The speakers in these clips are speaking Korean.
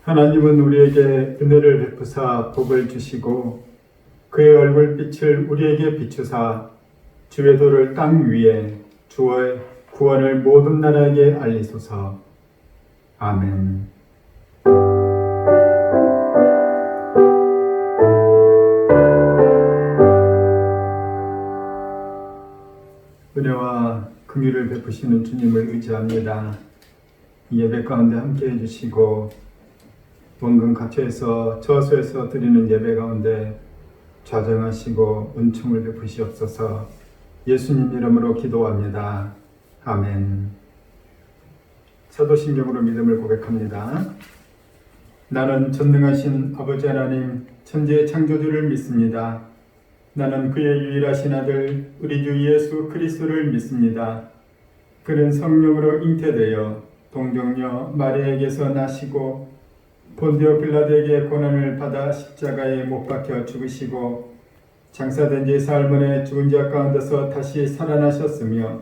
하나님은 우리에게 은혜를 베푸사 복을 주시고 그의 얼굴빛을 우리에게 비추사 주의 도를 땅 위에 주의 구원을 모든 나라에게 알리소서. 아멘. 은혜와 긍휼을 베푸시는 주님을 의지합니다. 이 예배 가운데 함께 해주시고 원근 각처에서 저수에서 드리는 예배 가운데 좌정하시고 은총을 베푸시옵소서. 예수님 이름으로 기도합니다. 아멘. 사도신경으로 믿음을 고백합니다. 나는 전능하신 아버지 하나님 천지의 창조주를 믿습니다. 나는 그의 유일하신 아들 우리 주 예수 그리스도를 믿습니다. 그는 성령으로 잉태되어 동정녀 마리아에게서 나시고 본디오 빌라도에게 고난을 받아 십자가에 못 박혀 죽으시고 장사된 지 사흘 만에 죽은 자 가운데서 다시 살아나셨으며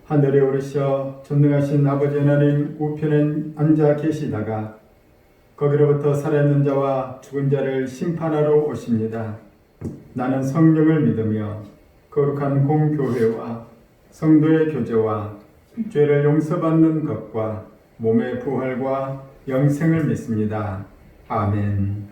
하늘에 오르셔 전능하신 아버지 하나님 우편에 앉아 계시다가 거기로부터 살아있는 자와 죽은 자를 심판하러 오십니다. 나는 성령을 믿으며 거룩한 공교회와 성도의 교제와 죄를 용서받는 것과 몸의 부활과 영생을 믿습니다. 아멘.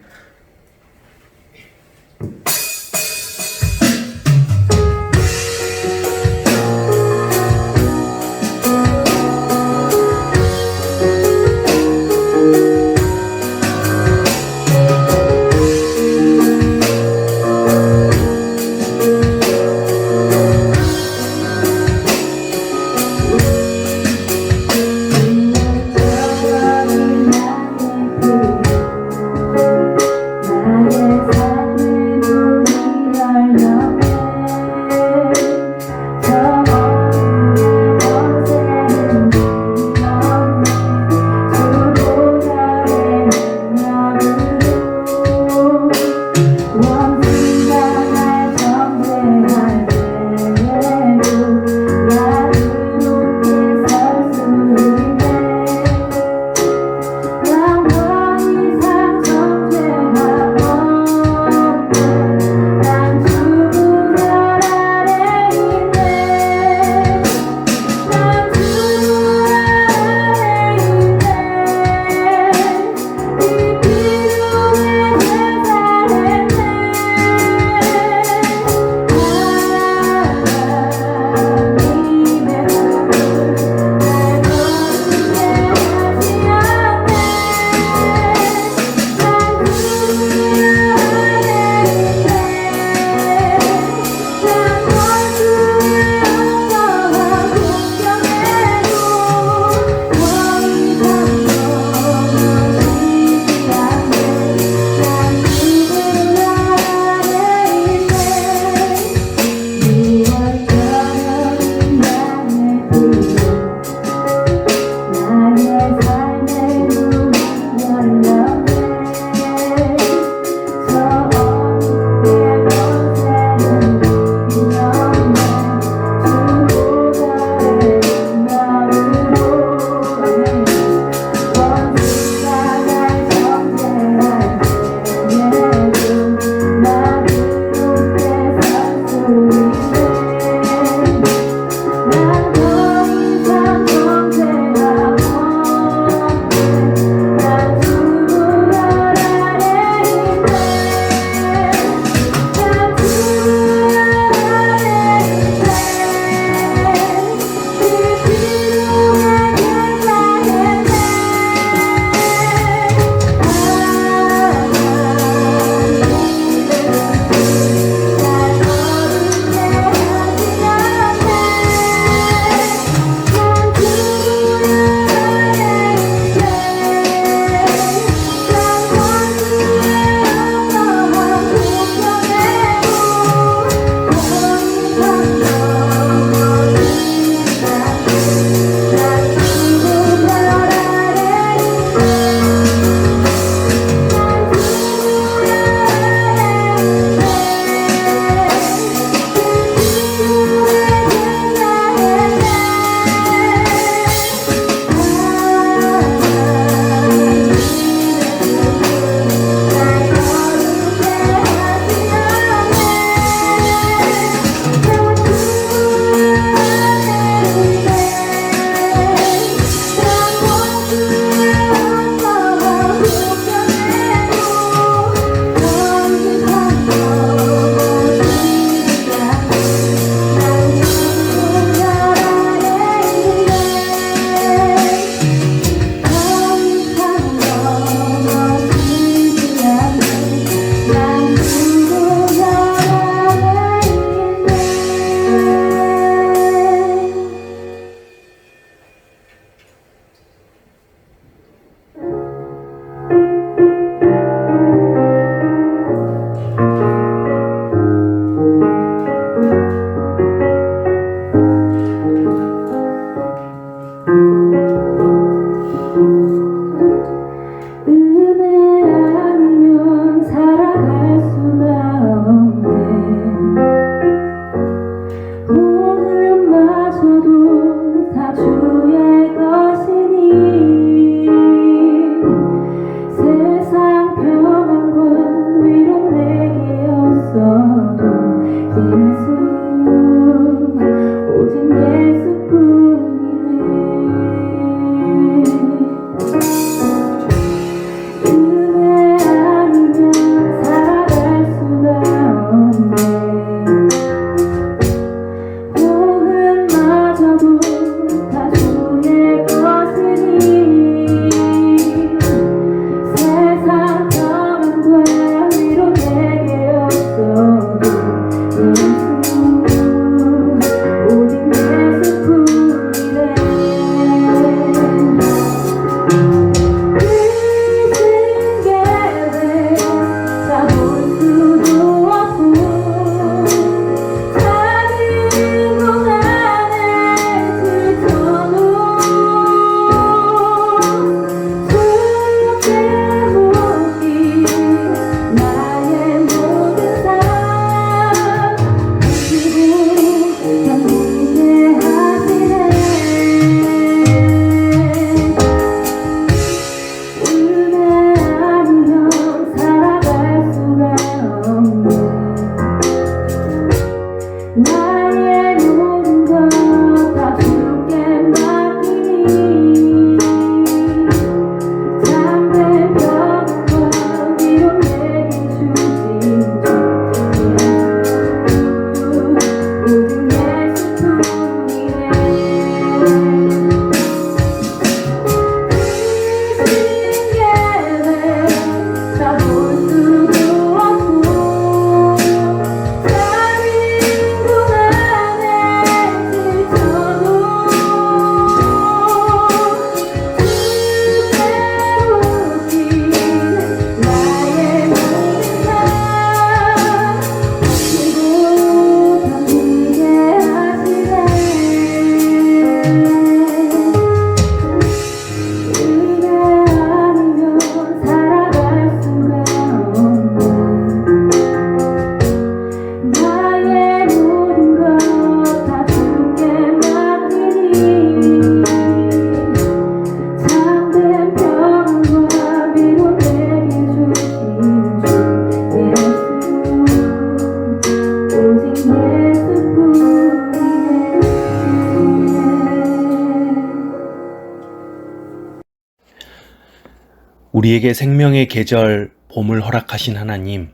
우리에게 생명의 계절 봄을 허락하신 하나님,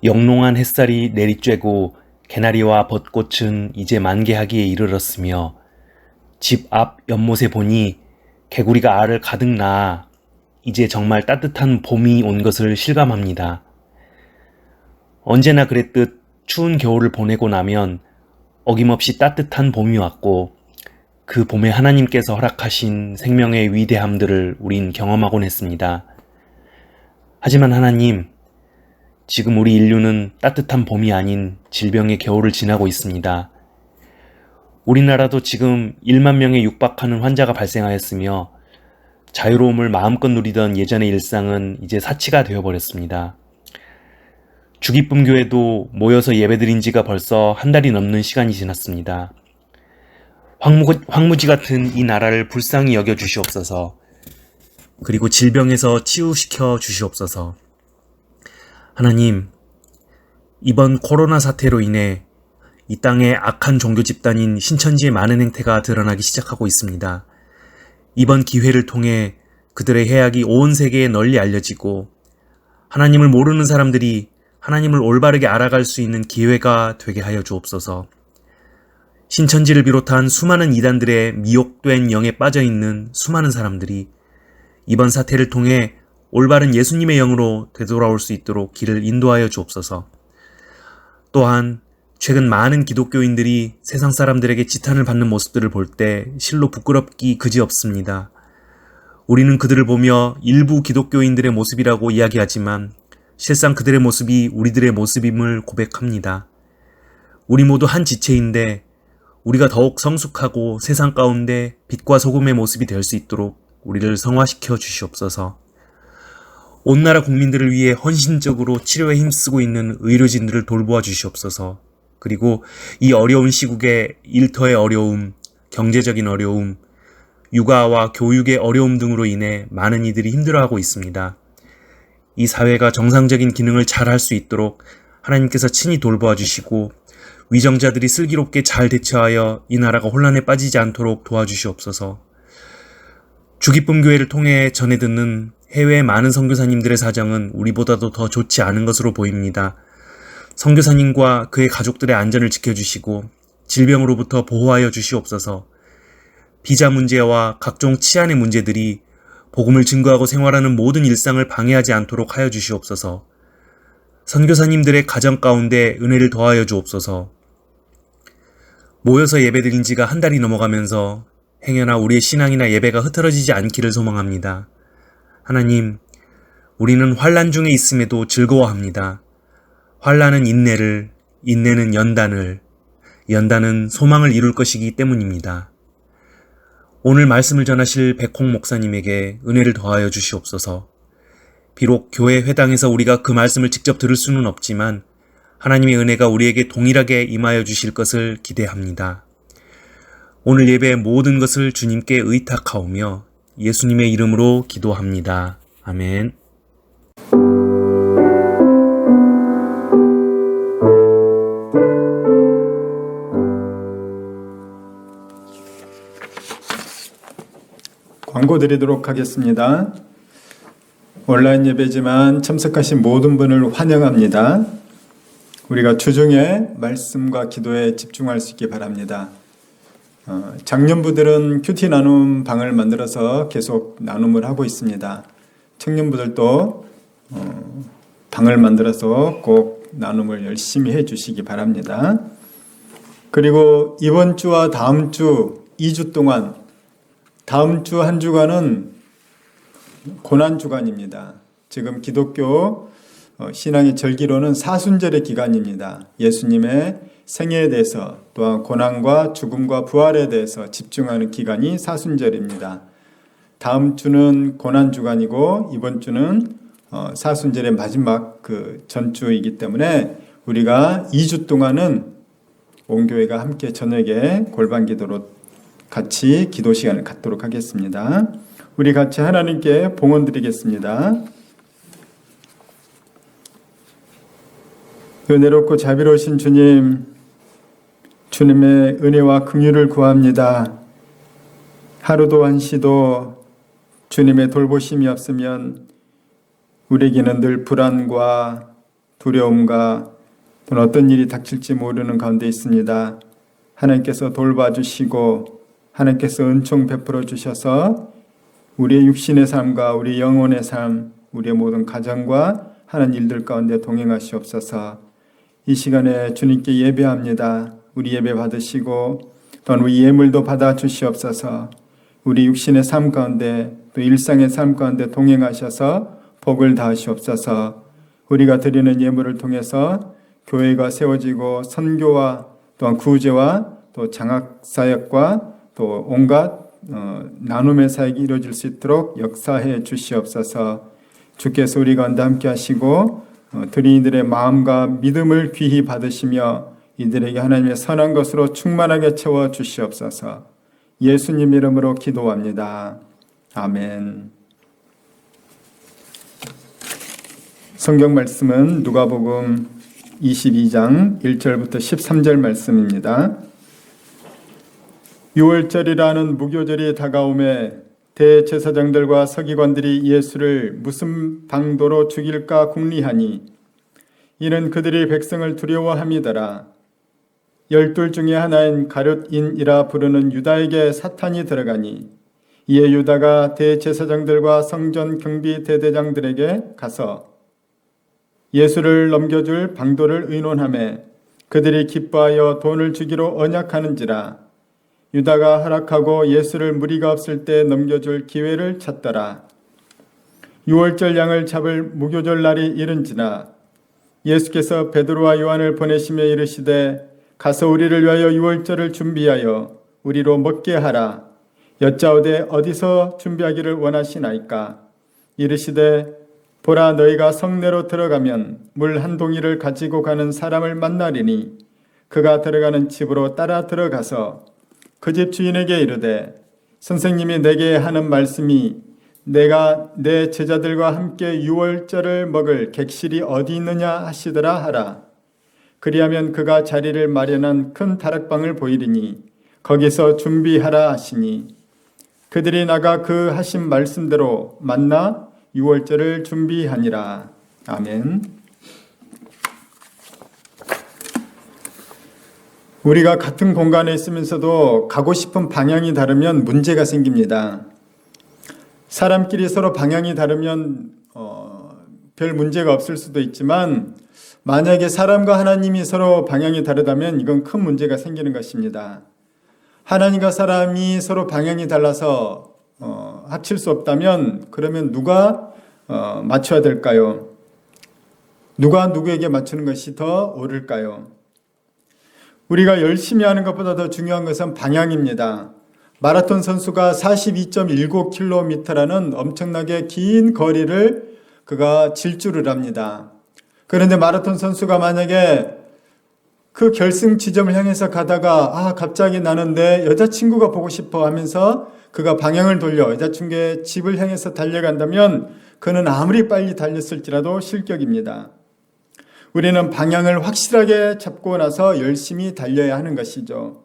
영롱한 햇살이 내리쬐고 개나리와 벚꽃은 이제 만개하기에 이르렀으며 집 앞 연못에 보니 개구리가 알을 가득 낳아 이제 정말 따뜻한 봄이 온 것을 실감합니다. 언제나 그랬듯 추운 겨울을 보내고 나면 어김없이 따뜻한 봄이 왔고 그 봄에 하나님께서 허락하신 생명의 위대함들을 우린 경험하곤 했습니다. 하지만 하나님, 지금 우리 인류는 따뜻한 봄이 아닌 질병의 겨울을 지나고 있습니다. 우리나라도 지금 1만 명에 육박하는 환자가 발생하였으며 자유로움을 마음껏 누리던 예전의 일상은 이제 사치가 되어버렸습니다. 주기쁨교회도 모여서 예배드린 지가 벌써 한 달이 넘는 시간이 지났습니다. 황무지 같은 이 나라를 불쌍히 여겨주시옵소서. 그리고 질병에서 치유시켜 주시옵소서. 하나님, 이번 코로나 사태로 인해 이 땅에 악한 종교 집단인 신천지의 많은 행태가 드러나기 시작하고 있습니다. 이번 기회를 통해 그들의 해악이 온 세계에 널리 알려지고 하나님을 모르는 사람들이 하나님을 올바르게 알아갈 수 있는 기회가 되게 하여 주옵소서. 신천지를 비롯한 수많은 이단들의 미혹된 영에 빠져있는 수많은 사람들이 이번 사태를 통해 올바른 예수님의 영으로 되돌아올 수 있도록 길을 인도하여 주옵소서. 또한 최근 많은 기독교인들이 세상 사람들에게 지탄을 받는 모습들을 볼 때 실로 부끄럽기 그지없습니다. 우리는 그들을 보며 일부 기독교인들의 모습이라고 이야기하지만 실상 그들의 모습이 우리들의 모습임을 고백합니다. 우리 모두 한 지체인데 우리가 더욱 성숙하고 세상 가운데 빛과 소금의 모습이 될 수 있도록 우리를 성화시켜 주시옵소서. 온 나라 국민들을 위해 헌신적으로 치료에 힘쓰고 있는 의료진들을 돌보아 주시옵소서. 그리고 이 어려운 시국에 일터의 어려움, 경제적인 어려움, 육아와 교육의 어려움 등으로 인해 많은 이들이 힘들어하고 있습니다. 이 사회가 정상적인 기능을 잘 할 수 있도록 하나님께서 친히 돌보아 주시고 위정자들이 슬기롭게 잘 대처하여 이 나라가 혼란에 빠지지 않도록 도와주시옵소서. 주기쁨교회를 통해 전해 듣는 해외의 많은 선교사님들의 사정은 우리보다도 더 좋지 않은 것으로 보입니다. 선교사님과 그의 가족들의 안전을 지켜주시고 질병으로부터 보호하여 주시옵소서. 비자 문제와 각종 치안의 문제들이 복음을 증거하고 생활하는 모든 일상을 방해하지 않도록 하여 주시옵소서. 선교사님들의 가정 가운데 은혜를 더하여 주옵소서. 모여서 예배드린 지가 한 달이 넘어가면서 행여나 우리의 신앙이나 예배가 흐트러지지 않기를 소망합니다. 하나님, 우리는 환난 중에 있음에도 즐거워합니다. 환난은 인내를, 인내는 연단을, 연단은 소망을 이룰 것이기 때문입니다. 오늘 말씀을 전하실 백홍 목사님에게 은혜를 더하여 주시옵소서. 비록 교회 회당에서 우리가 그 말씀을 직접 들을 수는 없지만 하나님의 은혜가 우리에게 동일하게 임하여 주실 것을 기대합니다. 오늘 예배의 모든 것을 주님께 의탁하오며 예수님의 이름으로 기도합니다. 아멘. 광고 드리도록 하겠습니다. 온라인 예배지만 참석하신 모든 분을 환영합니다. 우리가 주중에 말씀과 기도에 집중할 수 있기 바랍니다. 장년부들은 큐티 나눔 방을 만들어서 계속 나눔을 하고 있습니다. 청년부들도 방을 만들어서 꼭 나눔을 열심히 해 주시기 바랍니다. 그리고 이번 주와 다음 주 2주 동안 다음 주 한 주간은 고난주간입니다. 지금 기독교 신앙의 절기로는 사순절의 기간입니다. 예수님의 생애에 대해서 또한 고난과 죽음과 부활에 대해서 집중하는 기간이 사순절입니다. 다음 주는 고난주간이고 이번 주는 사순절의 마지막 그 전주이기 때문에 우리가 2주 동안은 온 교회가 함께 저녁에 골방 기도로 같이 기도 시간을 갖도록 하겠습니다. 우리 같이 하나님께 봉헌 드리겠습니다. 은혜롭고 자비로우신 주님, 주님의 은혜와 긍휼을 구합니다. 하루도 한시도 주님의 돌보심이 없으면 우리에게는 늘 불안과 두려움과 또는 어떤 일이 닥칠지 모르는 가운데 있습니다. 하나님께서 돌봐주시고 하나님께서 은총 베풀어 주셔서 우리의 육신의 삶과 우리 영혼의 삶, 우리의 모든 가정과 하는 일들 가운데 동행하시옵소서. 이 시간에 주님께 예배합니다. 우리 예배 받으시고 또한 우리 예물도 받아 주시옵소서. 우리 육신의 삶 가운데 또 일상의 삶 가운데 동행하셔서 복을 다하시옵소서. 우리가 드리는 예물을 통해서 교회가 세워지고 선교와 또한 구제와 또 장학사역과 또 온갖 나눔의 사역이 이루어질 수 있도록 역사해 주시옵소서. 주께서 우리 가운데 함께 하시고 드린 이들의 마음과 믿음을 귀히 받으시며 이들에게 하나님의 선한 것으로 충만하게 채워 주시옵소서. 예수님 이름으로 기도합니다. 아멘. 성경 말씀은 누가복음 22장 1절부터 13절 말씀입니다. 6월절이라는 무교절이 다가오매 대제사장들과 서기관들이 예수를 무슨 방도로 죽일까 궁리하니 이는 그들이 백성을 두려워함이더라. 12 중에 하나인 가룟인이라 부르는 유다에게 사탄이 들어가니 이에 유다가 대제사장들과 성전 경비 대대장들에게 가서 예수를 넘겨줄 방도를 의논하매 그들이 기뻐하여 돈을 주기로 언약하는지라. 유다가 허락하고 예수를 무리가 없을 때 넘겨줄 기회를 찾더라. 6월절 양을 잡을 무교절 날이 이른지나 예수께서 베드로와 요한을 보내시며 이르시되 가서 우리를 위하여 6월절을 준비하여 우리로 먹게 하라. 여짜오되 어디서 준비하기를 원하시나이까. 이르시되 보라 너희가 성내로 들어가면 물 한 동이를 가지고 가는 사람을 만나리니 그가 들어가는 집으로 따라 들어가서 그 집 주인에게 이르되 선생님이 내게 하는 말씀이 내가 내 제자들과 함께 6월절을 먹을 객실이 어디 있느냐 하시더라 하라. 그리하면 그가 자리를 마련한 큰 다락방을 보이리니 거기서 준비하라 하시니 그들이 나가 그 하신 말씀대로 만나 6월절을 준비하니라. 아멘. 우리가 같은 공간에 있으면서도 가고 싶은 방향이 다르면 문제가 생깁니다. 사람끼리 서로 방향이 다르면 별 문제가 없을 수도 있지만 만약에 사람과 하나님이 서로 방향이 다르다면 이건 큰 문제가 생기는 것입니다. 하나님과 사람이 서로 방향이 달라서 합칠 수 없다면 그러면 누가 맞춰야 될까요? 누가 누구에게 맞추는 것이 더 옳을까요? 우리가 열심히 하는 것보다 더 중요한 것은 방향입니다. 마라톤 선수가 42.19km라는 엄청나게 긴 거리를 그가 질주를 합니다. 그런데 마라톤 선수가 만약에 그 결승 지점을 향해서 가다가 갑자기 나는 내 여자친구가 보고 싶어 하면서 그가 방향을 돌려 여자친구의 집을 향해서 달려간다면 그는 아무리 빨리 달렸을지라도 실격입니다. 우리는 방향을 확실하게 잡고 나서 열심히 달려야 하는 것이죠.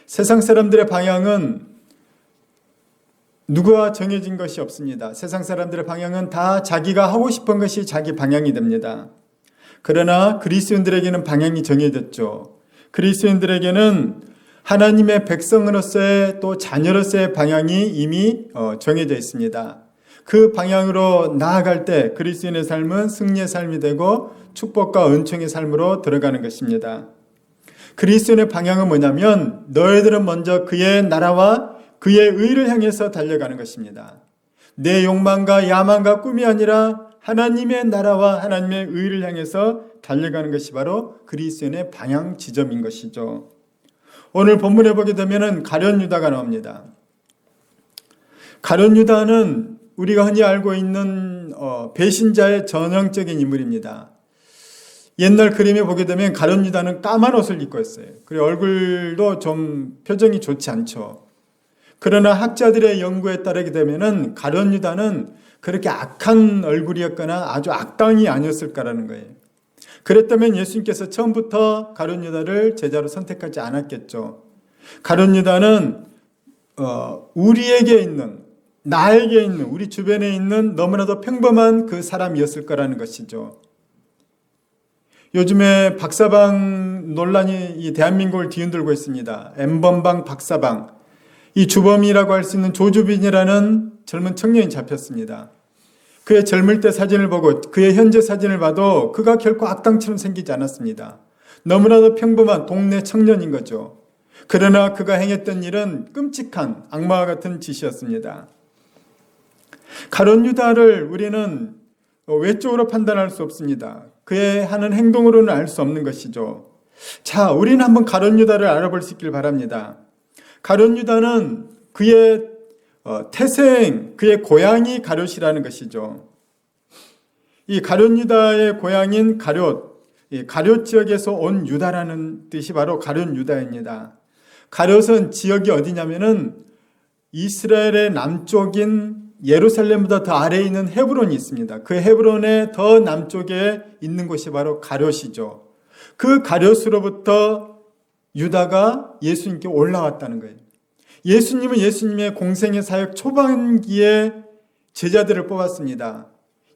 세상 사람들의 방향은 누구와 정해진 것이 없습니다. 세상 사람들의 방향은 다 자기가 하고 싶은 것이 자기 방향이 됩니다. 그러나 그리스도인들에게는 방향이 정해졌죠. 그리스도인들에게는 하나님의 백성으로서의 또 자녀로서의 방향이 이미 정해져 있습니다. 그 방향으로 나아갈 때 그리스도인의 삶은 승리의 삶이 되고 축복과 은총의 삶으로 들어가는 것입니다. 그리스도인의 방향은 뭐냐면 너희들은 먼저 그의 나라와 그의 의를 향해서 달려가는 것입니다. 내 욕망과 야망과 꿈이 아니라 하나님의 나라와 하나님의 의를 향해서 달려가는 것이 바로 그리스도인의 방향 지점인 것이죠. 오늘 본문에 보게 되면 가룟 유다가 나옵니다. 가룟 유다는 우리가 흔히 알고 있는 배신자의 전형적인 인물입니다. 옛날 그림에 보게 되면 가룟 유다는 까만 옷을 입고 있어요. 그리고 얼굴도 좀 표정이 좋지 않죠. 그러나 학자들의 연구에 따르게 되면은 가룟 유다는 그렇게 악한 얼굴이었거나 아주 악당이 아니었을까라는 거예요. 그랬다면 예수님께서 처음부터 가룟 유다를 제자로 선택하지 않았겠죠. 가룟 유다는 우리에게 있는 나에게 있는, 우리 주변에 있는 너무나도 평범한 그 사람이었을 거라는 것이죠. 요즘에 박사방 논란이 이 대한민국을 뒤흔들고 있습니다. N번방 박사방. 이 주범이라고 할 수 있는 조주빈이라는 젊은 청년이 잡혔습니다. 그의 젊을 때 사진을 보고 그의 현재 사진을 봐도 그가 결코 악당처럼 생기지 않았습니다. 너무나도 평범한 동네 청년인 거죠. 그러나 그가 행했던 일은 끔찍한 악마와 같은 짓이었습니다. 가룟 유다를 우리는 외적으로 판단할 수 없습니다. 그의 하는 행동으로는 알 수 없는 것이죠. 자, 우리는 한번 가룟 유다를 알아볼 수 있길 바랍니다. 가룟 유다는 그의 태생, 그의 고향이 가룟이라는 것이죠. 이 가룟 유다의 고향인 가룟, 가룟 지역에서 온 유다라는 뜻이 바로 가룟 유다입니다. 가룟은 지역이 어디냐면은 이스라엘의 남쪽인 예루살렘보다 더 아래에 있는 헤브론이 있습니다. 그 헤브론의 더 남쪽에 있는 곳이 바로 가룟이죠. 그 가룟으로부터 유다가 예수님께 올라왔다는 거예요. 예수님은 예수님의 공생의 사역 초반기에 제자들을 뽑았습니다.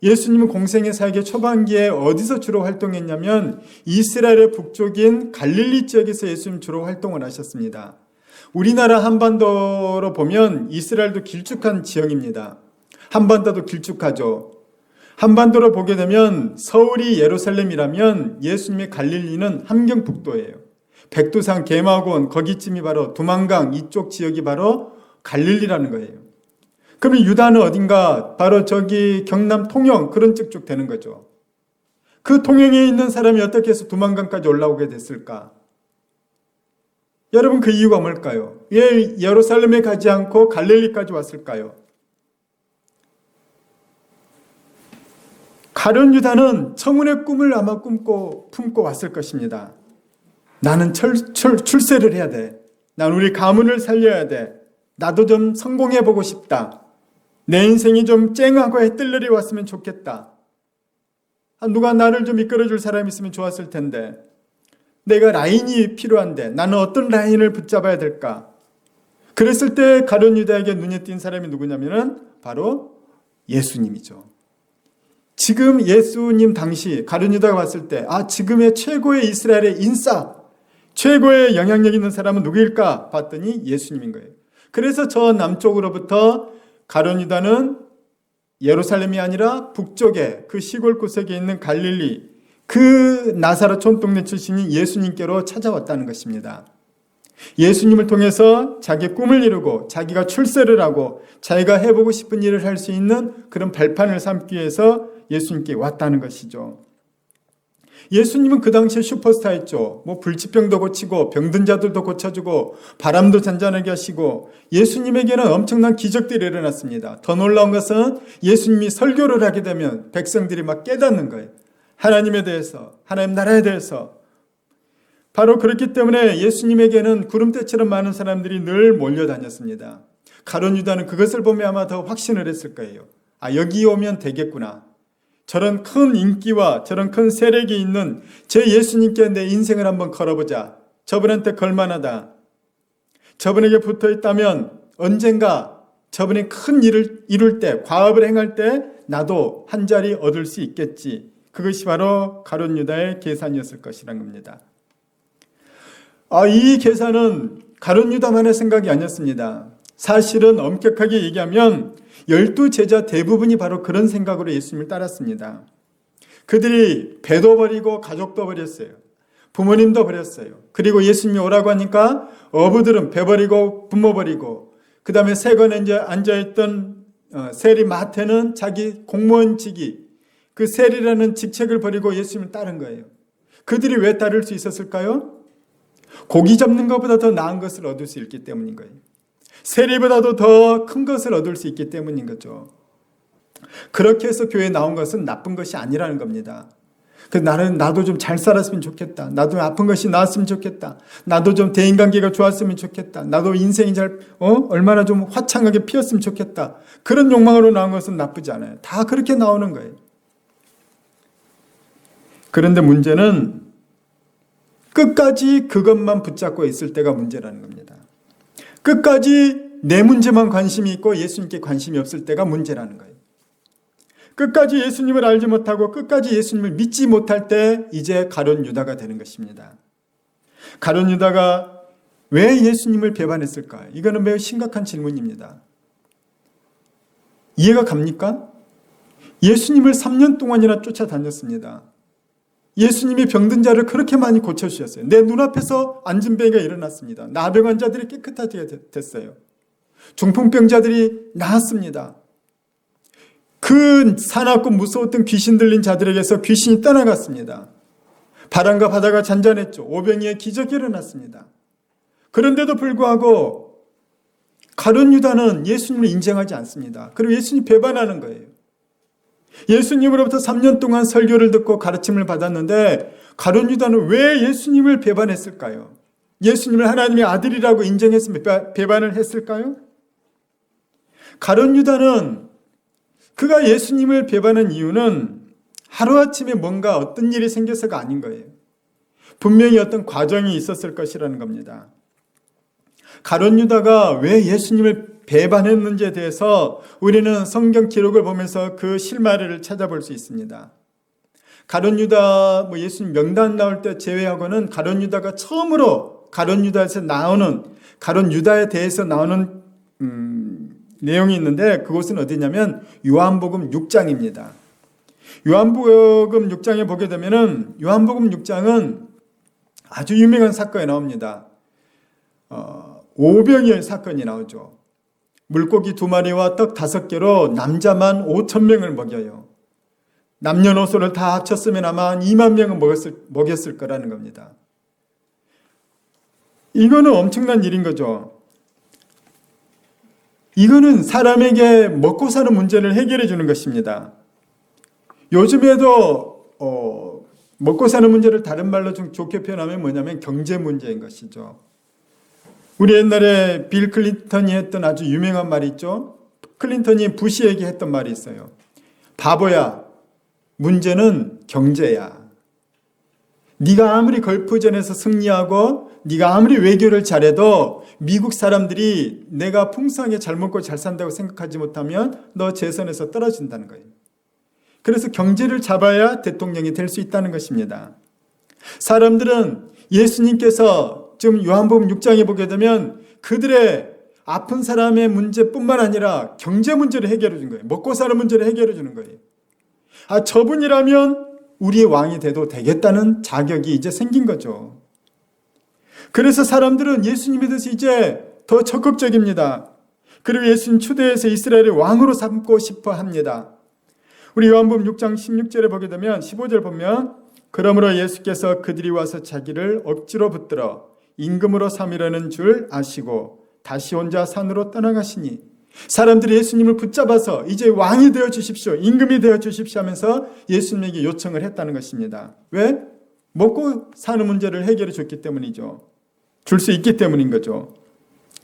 예수님은 공생의 사역의 초반기에 어디서 주로 활동했냐면 이스라엘의 북쪽인 갈릴리 지역에서 예수님 주로 활동을 하셨습니다. 우리나라 한반도로 보면 이스라엘도 길쭉한 지형입니다. 한반도도 길쭉하죠. 한반도로 보게 되면 서울이 예루살렘이라면 예수님의 갈릴리는 함경북도예요. 백두산, 개마고원 거기쯤이 바로 두만강 이쪽 지역이 바로 갈릴리라는 거예요. 그러면 유다는 어딘가 바로 저기 경남 통영 그런 쪽 되는 거죠. 그 통영에 있는 사람이 어떻게 해서 두만강까지 올라오게 됐을까? 여러분 그 이유가 뭘까요? 왜 예루살렘에 가지 않고 갈릴리까지 왔을까요? 가룟 유다는 청운의 꿈을 아마 품고 왔을 것입니다. 나는 출세를 해야 돼. 난 우리 가문을 살려야 돼. 나도 좀 성공해보고 싶다. 내 인생이 좀 쨍하고 해뜰 일이 왔으면 좋겠다. 누가 나를 좀 이끌어줄 사람이 있으면 좋았을 텐데. 내가 라인이 필요한데 나는 어떤 라인을 붙잡아야 될까? 그랬을 때 가룟 유다에게 눈에 띈 사람이 누구냐면은 바로 예수님이죠. 지금 예수님 당시 가룟 유다가 봤을 때 지금의 최고의 이스라엘의 인싸, 최고의 영향력 있는 사람은 누구일까 봤더니 예수님인 거예요. 그래서 저 남쪽으로부터 가룟 유다는 예루살렘이 아니라 북쪽에 그 시골 구석에 있는 갈릴리 그 나사렛 촌동네 출신인 예수님께로 찾아왔다는 것입니다. 예수님을 통해서 자기의 꿈을 이루고 자기가 출세를 하고 자기가 해보고 싶은 일을 할 수 있는 그런 발판을 삼기 위해서 예수님께 왔다는 것이죠. 예수님은 그 당시에 슈퍼스타였죠. 불치병도 고치고 병든 자들도 고쳐주고 바람도 잔잔하게 하시고 예수님에게는 엄청난 기적들이 일어났습니다. 더 놀라운 것은 예수님이 설교를 하게 되면 백성들이 막 깨닫는 거예요. 하나님에 대해서, 하나님 나라에 대해서. 바로 그렇기 때문에 예수님에게는 구름대처럼 많은 사람들이 늘 몰려다녔습니다. 가룟 유다는 그것을 보며 아마 더 확신을 했을 거예요. 여기 오면 되겠구나. 저런 큰 인기와 저런 큰 세력이 있는 제 예수님께 내 인생을 한번 걸어보자. 저분한테 걸만하다. 저분에게 붙어있다면 언젠가 저분이 큰 일을 이룰 때, 과업을 행할 때 나도 한 자리 얻을 수 있겠지. 그것이 바로 가룟 유다의 계산이었을 것이란 겁니다. 이 계산은 가룟 유다만의 생각이 아니었습니다. 사실은 엄격하게 얘기하면 12제자 대부분이 바로 그런 생각으로 예수님을 따랐습니다. 그들이 배도 버리고 가족도 버렸어요. 부모님도 버렸어요. 그리고 예수님이 오라고 하니까 어부들은 배 버리고 부모 버리고 그 다음에 세관에 앉아있던 세리 마태는 자기 공무원직이 그 세리라는 직책을 버리고 예수님을 따른 거예요. 그들이 왜 따를 수 있었을까요? 고기 잡는 것보다 더 나은 것을 얻을 수 있기 때문인 거예요. 세리보다도 더 큰 것을 얻을 수 있기 때문인 거죠. 그렇게 해서 교회에 나온 것은 나쁜 것이 아니라는 겁니다. 나도 좀 잘 살았으면 좋겠다. 나도 아픈 것이 나았으면 좋겠다. 나도 좀 대인관계가 좋았으면 좋겠다. 나도 인생이 얼마나 좀 화창하게 피었으면 좋겠다. 그런 욕망으로 나온 것은 나쁘지 않아요. 다 그렇게 나오는 거예요. 그런데 문제는 끝까지 그것만 붙잡고 있을 때가 문제라는 겁니다. 끝까지 내 문제만 관심이 있고 예수님께 관심이 없을 때가 문제라는 거예요. 끝까지 예수님을 알지 못하고 끝까지 예수님을 믿지 못할 때 이제 가룟 유다가 되는 것입니다. 가룟 유다가 왜 예수님을 배반했을까? 이거는 매우 심각한 질문입니다. 이해가 갑니까? 예수님을 3년 동안이나 쫓아다녔습니다. 예수님이 병든 자를 그렇게 많이 고쳐주셨어요. 내 눈앞에서 안진뱅이가 일어났습니다. 나병 환자들이 깨끗하게 됐어요. 중풍병자들이 나았습니다. 그 사납고 무서웠던 귀신 들린 자들에게서 귀신이 떠나갔습니다. 바람과 바다가 잔잔했죠. 오병이의 기적이 일어났습니다. 그런데도 불구하고 가룟 유다는 예수님을 인정하지 않습니다. 그리고 예수님 배반하는 거예요. 예수님으로부터 3년 동안 설교를 듣고 가르침을 받았는데 가룟 유다는 왜 예수님을 배반했을까요? 예수님을 하나님의 아들이라고 인정했으면 배반을 했을까요? 가룟 유다는 그가 예수님을 배반한 이유는 하루아침에 뭔가 어떤 일이 생겨서가 아닌 거예요. 분명히 어떤 과정이 있었을 것이라는 겁니다. 가룟 유다가 왜 예수님을 배반했는지에 대해서 우리는 성경 기록을 보면서 그 실마리를 찾아볼 수 있습니다. 가룟 유다 예수님 명단 나올 때 제외하고는 가룟 유다가 처음으로 가룟 유다에서 나오는 가룟 유다에 대해서 나오는 내용이 있는데 그곳은 어디냐면 요한복음 6장입니다. 요한복음 6장에 보게 되면은 요한복음 6장은 아주 유명한 사건이 나옵니다. 오병이어의 사건이 나오죠. 물고기 2마리와 떡 5개로 남자만 5,000명을 먹여요. 남녀노소를 다 합쳤으면 아마 한 2만 명은 먹였을 거라는 겁니다. 이거는 엄청난 일인 거죠. 이거는 사람에게 먹고 사는 문제를 해결해 주는 것입니다. 요즘에도 먹고 사는 문제를 다른 말로 좀 좋게 표현하면 뭐냐면 경제 문제인 것이죠. 우리 옛날에 빌 클린턴이 했던 아주 유명한 말이 있죠. 클린턴이 부시에게 했던 말이 있어요. 바보야, 문제는 경제야. 네가 아무리 걸프전에서 승리하고 네가 아무리 외교를 잘해도 미국 사람들이 내가 풍성하게 잘 먹고 잘 산다고 생각하지 못하면 너 재선에서 떨어진다는 거예요. 그래서 경제를 잡아야 대통령이 될 수 있다는 것입니다. 사람들은 예수님께서 지금 요한복음 6장에 보게 되면 그들의 아픈 사람의 문제뿐만 아니라 경제 문제를 해결해 준 거예요. 먹고 사는 문제를 해결해 주는 거예요. 저분이라면 우리의 왕이 돼도 되겠다는 자격이 이제 생긴 거죠. 그래서 사람들은 예수님에 대해서 이제 더 적극적입니다. 그리고 예수님 초대해서 이스라엘의 왕으로 삼고 싶어 합니다. 우리 요한복음 6장 16절에 보게 되면 15절 보면 그러므로 예수께서 그들이 와서 자기를 억지로 붙들어 임금으로 삼으려는 줄 아시고 다시 혼자 산으로 떠나가시니 사람들이 예수님을 붙잡아서 이제 왕이 되어 주십시오. 임금이 되어 주십시오 하면서 예수님에게 요청을 했다는 것입니다. 왜? 먹고 사는 문제를 해결해 줬기 때문이죠. 줄 수 있기 때문인 거죠.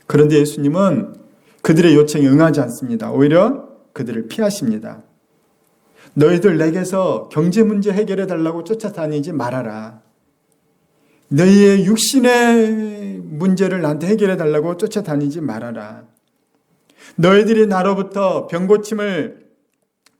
그런데 예수님은 그들의 요청에 응하지 않습니다. 오히려 그들을 피하십니다. 너희들 내게서 경제 문제 해결해 달라고 쫓아다니지 말아라. 너희의 육신의 문제를 나한테 해결해 달라고 쫓아다니지 말아라. 너희들이 나로부터 병고침을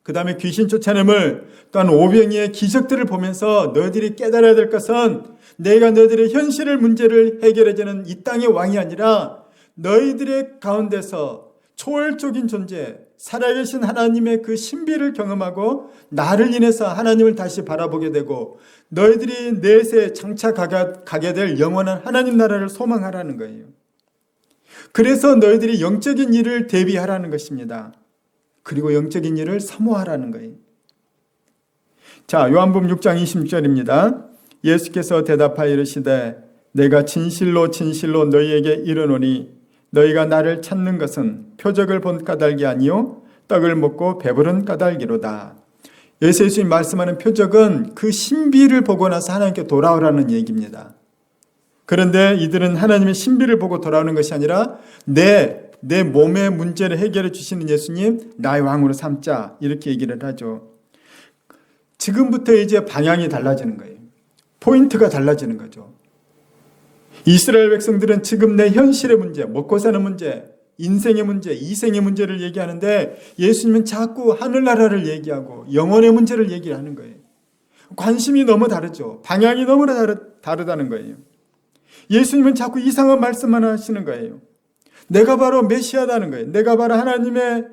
그 다음에 귀신 쫓아냄을 또한 오병이의 기적들을 보면서 너희들이 깨달아야 될 것은 내가 너희들의 현실의 문제를 해결해주는 이 땅의 왕이 아니라 너희들의 가운데서 초월적인 존재, 살아계신 하나님의 그 신비를 경험하고 나를 인해서 하나님을 다시 바라보게 되고 너희들이 내세 장차 가게 될 영원한 하나님 나라를 소망하라는 거예요. 그래서 너희들이 영적인 일을 대비하라는 것입니다. 그리고 영적인 일을 사모하라는 거예요. 자, 요한복음 6장 26절입니다. 예수께서 대답하여 이르시되 내가 진실로 진실로 너희에게 이르노니 너희가 나를 찾는 것은 표적을 본 까닭이 아니요 떡을 먹고 배부른 까닭이로다. 여기서 예수님이 말씀하는 표적은 그 신비를 보고 나서 하나님께 돌아오라는 얘기입니다. 그런데 이들은 하나님의 신비를 보고 돌아오는 것이 아니라 내 몸의 문제를 해결해 주시는 예수님 나의 왕으로 삼자 이렇게 얘기를 하죠. 지금부터 이제 방향이 달라지는 거예요. 포인트가 달라지는 거죠. 이스라엘 백성들은 지금 내 현실의 문제, 먹고 사는 문제, 인생의 문제, 이생의 문제를 얘기하는데 예수님은 자꾸 하늘나라를 얘기하고 영혼의 문제를 얘기하는 거예요. 관심이 너무 다르죠. 방향이 너무 다르다는 거예요. 예수님은 자꾸 이상한 말씀만 하시는 거예요. 내가 바로 메시아라는 거예요. 내가 바로 하나님의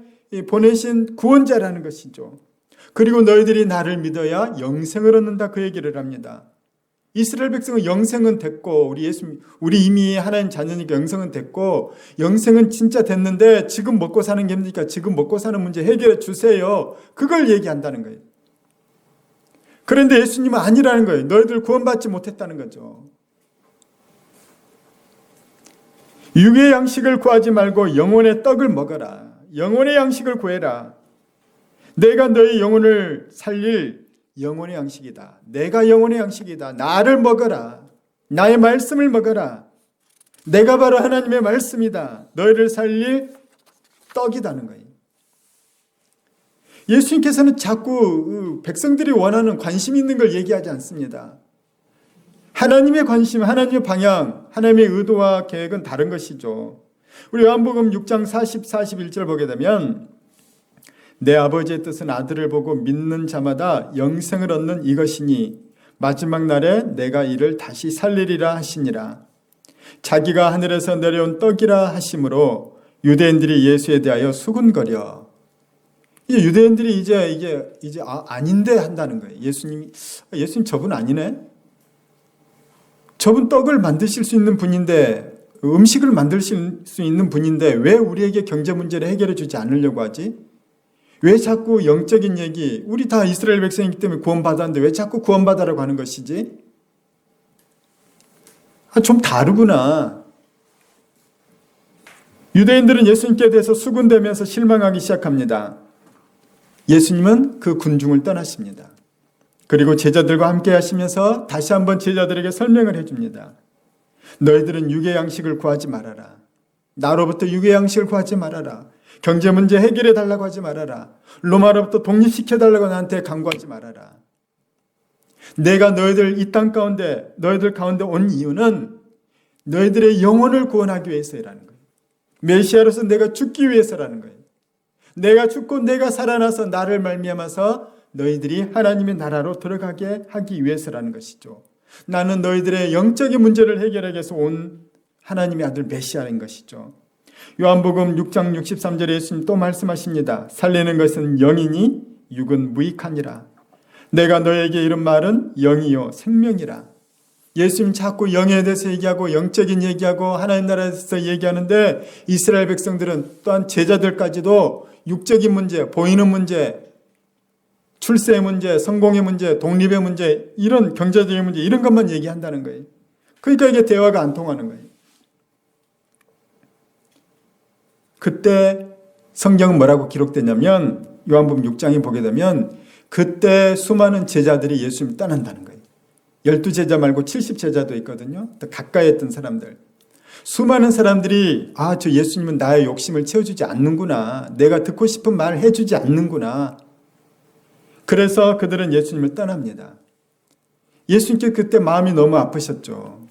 보내신 구원자라는 것이죠. 그리고 너희들이 나를 믿어야 영생을 얻는다, 그 얘기를 합니다. 이스라엘 백성은 영생은 됐고, 우리 이미 하나님 자녀니까 영생은 됐고, 영생은 진짜 됐는데 지금 먹고 사는 게 뭡니까? 지금 먹고 사는 문제 해결해 주세요. 그걸 얘기한다는 거예요. 그런데 예수님은 아니라는 거예요. 너희들 구원받지 못했다는 거죠. 육의 양식을 구하지 말고 영혼의 떡을 먹어라. 영혼의 양식을 구해라. 내가 너희 영혼을 살릴 영혼의 양식이다. 내가 영혼의 양식이다. 나를 먹어라. 나의 말씀을 먹어라. 내가 바로 하나님의 말씀이다. 너희를 살릴 떡이다는 거예요. 예수님께서는 자꾸 백성들이 원하는 관심 있는 걸 얘기하지 않습니다. 하나님의 관심, 하나님의 방향, 하나님의 의도와 계획은 다른 것이죠. 우리 요한복음 6장 40, 41절 보게 되면 내 아버지의 뜻은 아들을 보고 믿는 자마다 영생을 얻는 이것이니 마지막 날에 내가 이를 다시 살리리라 하시니라. 자기가 하늘에서 내려온 떡이라 하심으로 유대인들이 예수에 대하여 수군거려. 유대인들이 이제 아닌데 한다는 거예요. 예수님 저분 아니네. 저분 떡을 만드실 수 있는 분인데, 음식을 만드실 수 있는 분인데 왜 우리에게 경제 문제를 해결해 주지 않으려고 하지? 왜 자꾸 영적인 얘기, 우리 다 이스라엘 백성이기 때문에 구원받았는데 왜 자꾸 구원받으라고 하는 것이지? 좀 다르구나. 유대인들은 예수님께 대해서 수군대면서 실망하기 시작합니다. 예수님은 그 군중을 떠나십니다. 그리고 제자들과 함께 하시면서 다시 한번 제자들에게 설명을 해줍니다. 너희들은 육의 양식을 구하지 말아라. 나로부터 육의 양식을 구하지 말아라. 경제 문제 해결해 달라고 하지 말아라. 로마로부터 독립시켜 달라고 나한테 강구하지 말아라. 내가 너희들 이 땅 가운데, 너희들 가운데 온 이유는 너희들의 영혼을 구원하기 위해서라는 거예요. 메시아로서 내가 죽기 위해서라는 거예요. 내가 죽고 내가 살아나서 나를 말미암아서 너희들이 하나님의 나라로 들어가게 하기 위해서라는 것이죠. 나는 너희들의 영적인 문제를 해결하기 위해서 온 하나님의 아들 메시아인 것이죠. 요한복음 6장 63절에 예수님 또 말씀하십니다. 살리는 것은 영이니 육은 무익하니라. 내가 너에게 이런 말은 영이요 생명이라. 예수님 자꾸 영에 대해서 얘기하고 영적인 얘기하고 하나님 나라에 대해서 얘기하는데 이스라엘 백성들은 또한 제자들까지도 육적인 문제, 보이는 문제, 출세의 문제, 성공의 문제, 독립의 문제, 이런 경제적인 문제, 이런 것만 얘기한다는 거예요. 그러니까 이게 대화가 안 통하는 거예요. 그때 성경은 뭐라고 기록되냐면 요한복음 6장에 보게 되면 그때 수많은 제자들이 예수님을 떠난다는 거예요. 12제자 말고 70제자도 있거든요. 더 가까이 했던 사람들. 수많은 사람들이 저 예수님은 나의 욕심을 채워주지 않는구나. 내가 듣고 싶은 말 해주지 않는구나. 그래서 그들은 예수님을 떠납니다. 예수님께 그때 마음이 너무 아프셨죠.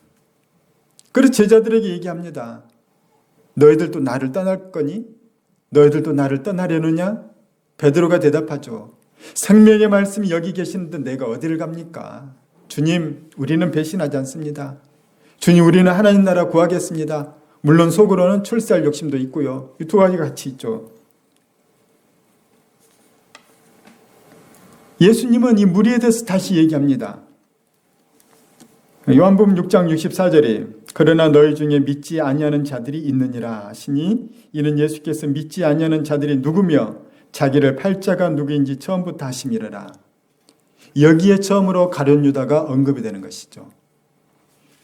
그래서 제자들에게 얘기합니다. 너희들도 나를 떠날 거니? 너희들도 나를 떠나려느냐? 베드로가 대답하죠. 생명의 말씀이 여기 계시는데 내가 어디를 갑니까? 주님, 우리는 배신하지 않습니다. 주님, 우리는 하나님 나라 구하겠습니다. 물론 속으로는 출세할 욕심도 있고요. 이 두 가지가 같이 있죠. 예수님은 이 무리에 대해서 다시 얘기합니다. 요한복음 6장 64절에 그러나 너희 중에 믿지 아니하는 자들이 있느니라 하시니 이는 예수께서 믿지 아니하는 자들이 누구며 자기를 팔 자가 누구인지 처음부터 하심이라. 여기에 처음으로 가룟 유다가 언급이 되는 것이죠.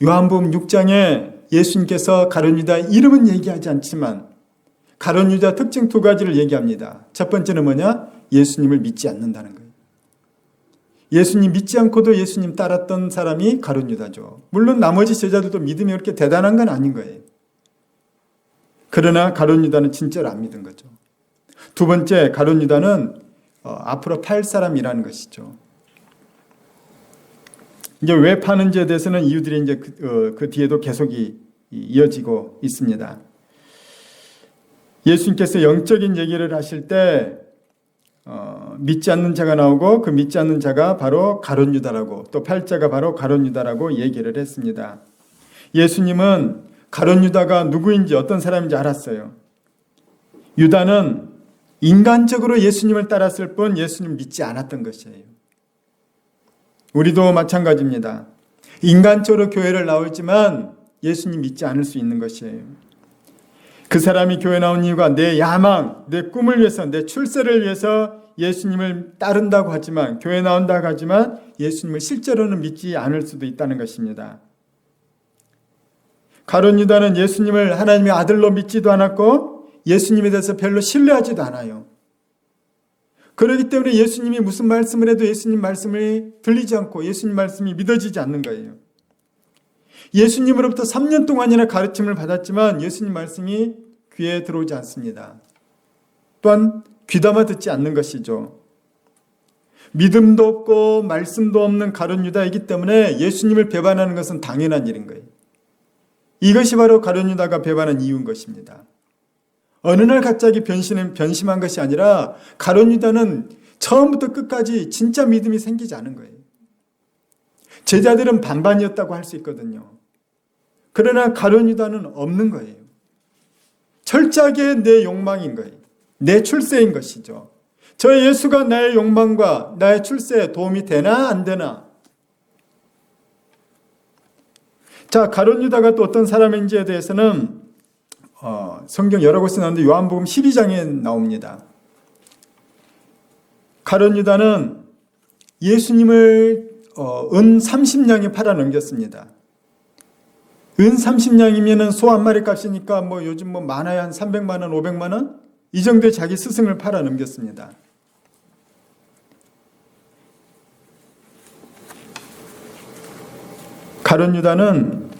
요한복음 6장에 예수님께서 가룟 유다 이름은 얘기하지 않지만 가룟 유다 특징 두 가지를 얘기합니다. 첫 번째는 뭐냐? 예수님을 믿지 않는다는 거예요. 예수님 믿지 않고도 예수님 따랐던 사람이 가룟 유다죠. 물론 나머지 제자들도 믿음이 그렇게 대단한 건 아닌 거예요. 그러나 가룟 유다는 진짜로 안 믿은 거죠. 두 번째, 가룟 유다는 앞으로 팔 사람이라는 것이죠. 이제 왜 파는지에 대해서는 이유들이 이제 그 뒤에도 계속 이어지고 있습니다. 예수님께서 영적인 얘기를 하실 때 믿지 않는 자가 나오고 그 믿지 않는 자가 바로 가룟 유다라고, 또 팔자가 바로 가룟 유다라고 얘기를 했습니다. 예수님은 가룟 유다가 누구인지 어떤 사람인지 알았어요. 유다는 인간적으로 예수님을 따랐을 뿐 예수님 믿지 않았던 것이에요. 우리도 마찬가지입니다. 인간적으로 교회를 나오지만 예수님 믿지 않을 수 있는 것이에요. 그 사람이 교회 나온 이유가 내 야망, 내 꿈을 위해서, 내 출세를 위해서 예수님을 따른다고 하지만, 교회 나온다고 하지만 예수님을 실제로는 믿지 않을 수도 있다는 것입니다. 가룟 유다는 예수님을 하나님의 아들로 믿지도 않았고 예수님에 대해서 별로 신뢰하지도 않아요. 그렇기 때문에 예수님이 무슨 말씀을 해도 예수님 말씀이 들리지 않고 예수님 말씀이 믿어지지 않는 거예요. 예수님으로부터 3년 동안이나 가르침을 받았지만 예수님 말씀이 귀에 들어오지 않습니다. 또한 귀담아 듣지 않는 것이죠. 믿음도 없고 말씀도 없는 가룟 유다이기 때문에 예수님을 배반하는 것은 당연한 일인 거예요. 이것이 바로 가룟 유다가 배반한 이유인 것입니다. 어느 날 갑자기 변심한 것이 아니라 가룟 유다는 처음부터 끝까지 진짜 믿음이 생기지 않은 거예요. 제자들은 반반이었다고 할 수 있거든요. 그러나 가룟 유다는 없는 거예요. 철저하게 내 욕망인 거예요. 내 출세인 것이죠. 저 예수가 나의 욕망과 나의 출세에 도움이 되나 안 되나. 자, 가룟 유다가 또 어떤 사람인지에 대해서는 성경 여러 곳에 나오는데 요한복음 12장에 나옵니다. 가룟 유다는 예수님을 은 30냥에 팔아 넘겼습니다. 은 30냥이면 소 한 마리 값이니까 요즘 많아야 한 300만 원, 500만 원? 이 정도의 자기 스승을 팔아 넘겼습니다. 가룟 유다는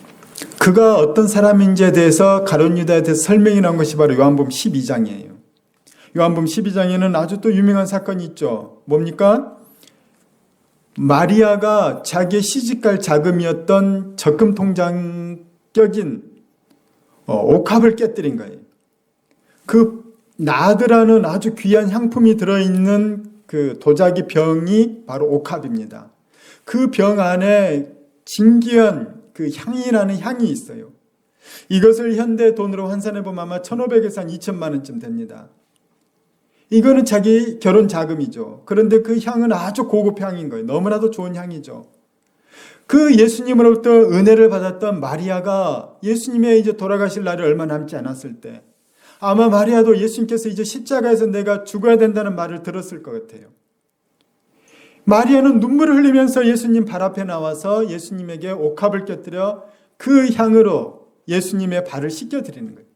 그가 어떤 사람인지에 대해서 가룟 유다에 대해서 설명이 나온 것이 바로 요한복음 12장이에요. 요한복음 12장에는 아주 또 유명한 사건이 있죠. 뭡니까? 마리아가 자기의 시집갈 자금이었던 적금 통장 껴진 옥합을 깨뜨린 거예요. 그 나드라는 아주 귀한 향품이 들어있는 그 도자기 병이 바로 옥합입니다. 그 병 안에 진귀한 그 향이라는 향이 있어요. 이것을 현대 돈으로 환산해 보면 아마 1,500에서 한 2,000만 원쯤 됩니다. 이거는 자기 결혼 자금이죠. 그런데 그 향은 아주 고급 향인 거예요. 너무나도 좋은 향이죠. 그 예수님으로부터 은혜를 받았던 마리아가 예수님의 이제 돌아가실 날이 얼마 남지 않았을 때 아마 마리아도 예수님께서 이제 십자가에서 내가 죽어야 된다는 말을 들었을 것 같아요. 마리아는 눈물을 흘리면서 예수님 발 앞에 나와서 예수님에게 옥합을 곁들여 그 향으로 예수님의 발을 씻겨드리는 거예요.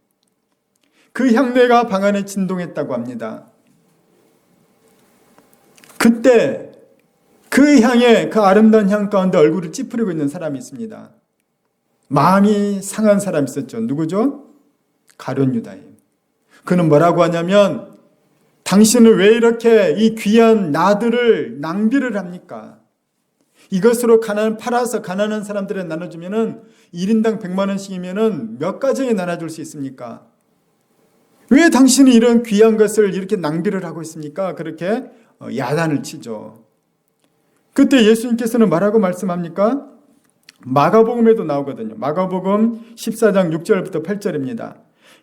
그 향내가 방 안에 진동했다고 합니다. 그때 그 향에, 그 아름다운 향 가운데 얼굴을 찌푸리고 있는 사람이 있습니다. 마음이 상한 사람이 있었죠. 누구죠? 가룟 유다예요. 그는 뭐라고 하냐면 당신은 왜 이렇게 이 귀한 나들을 낭비를 합니까? 이것으로 팔아서 가난한 사람들에 나눠주면은 1인당 100만 원씩이면은 몇 가정에 나눠줄 수 있습니까? 왜 당신은 이런 귀한 것을 이렇게 낭비를 하고 있습니까? 그렇게 야단을 치죠. 그때 예수님께서는 뭐라고 말씀합니까? 마가복음에도 나오거든요. 마가복음 14장 6절부터 8절입니다.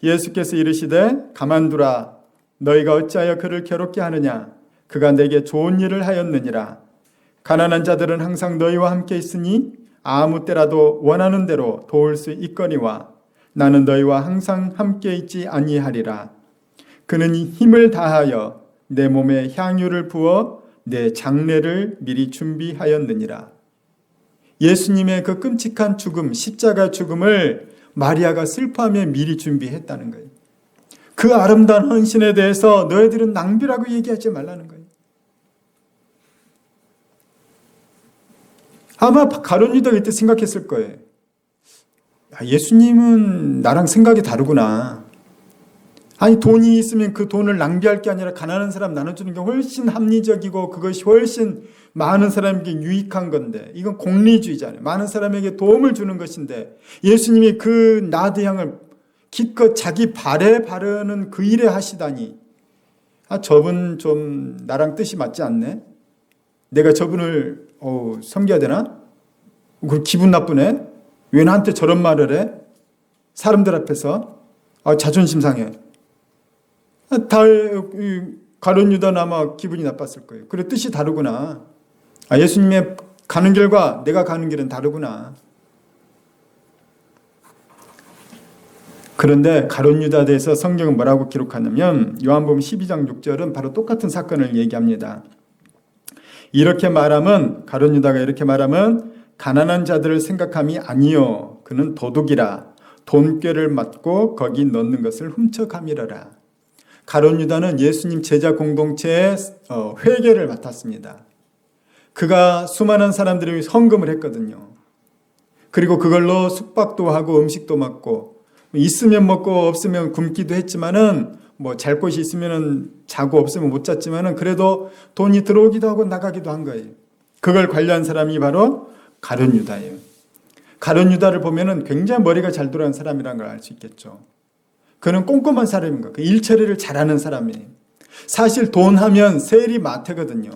예수께서 이르시되 가만두라 너희가 어찌하여 그를 괴롭게 하느냐 그가 내게 좋은 일을 하였느니라. 가난한 자들은 항상 너희와 함께 있으니 아무 때라도 원하는 대로 도울 수 있거니와 나는 너희와 항상 함께 있지 아니하리라. 그는 힘을 다하여 내 몸에 향유를 부어 내 장례를 미리 준비하였느니라. 예수님의 그 끔찍한 죽음, 십자가 죽음을 마리아가 슬퍼하며 미리 준비했다는 거예요. 그 아름다운 헌신에 대해서 너희들은 낭비라고 얘기하지 말라는 거예요. 아마 가룟 유다가 이때 생각했을 거예요. 예수님은 나랑 생각이 다르구나. 아니 돈이 있으면 그 돈을 낭비할 게 아니라 가난한 사람 나눠주는 게 훨씬 합리적이고 그것이 훨씬 많은 사람에게 유익한 건데 이건 공리주의잖아요. 많은 사람에게 도움을 주는 것인데 예수님이 그 나드향을 기껏 자기 발에 바르는 그 일에 하시다니. 저분 좀 나랑 뜻이 맞지 않네. 내가 저분을 섬겨야 되나? 그 기분 나쁘네. 왜 나한테 저런 말을 해? 사람들 앞에서 자존심 상해. 가룟 유다는 아마 기분이 나빴을 거예요. 그래, 뜻이 다르구나. 예수님의 가는 길과 내가 가는 길은 다르구나. 그런데 가룟 유다에 대해서 성경은 뭐라고 기록하냐면 요한복음 12장 6절은 바로 똑같은 사건을 얘기합니다. 이렇게 말하면, 가룟 유다가 이렇게 말하면, 가난한 자들을 생각함이 아니요 그는 도둑이라 돈꾀를 맞고 거기 넣는 것을 훔쳐가미러라. 가룟 유다는 예수님 제자 공동체의 회계를 맡았습니다. 그가 수많은 사람들이 헌금을 했거든요. 그리고 그걸로 숙박도 하고 음식도 먹고, 있으면 먹고 없으면 굶기도 했지만은, 잘 곳이 있으면 자고 없으면 못 잤지만은 그래도 돈이 들어오기도 하고 나가기도 한 거예요. 그걸 관리한 사람이 바로 가룟 유다예요. 가룟 유다를 보면은 굉장히 머리가 잘 돌아가는 사람이라는 걸 알 수 있겠죠. 그는 꼼꼼한 사람인 거예요. 그 일처리를 잘하는 사람이에요. 사실 돈 하면 세리 마태거든요.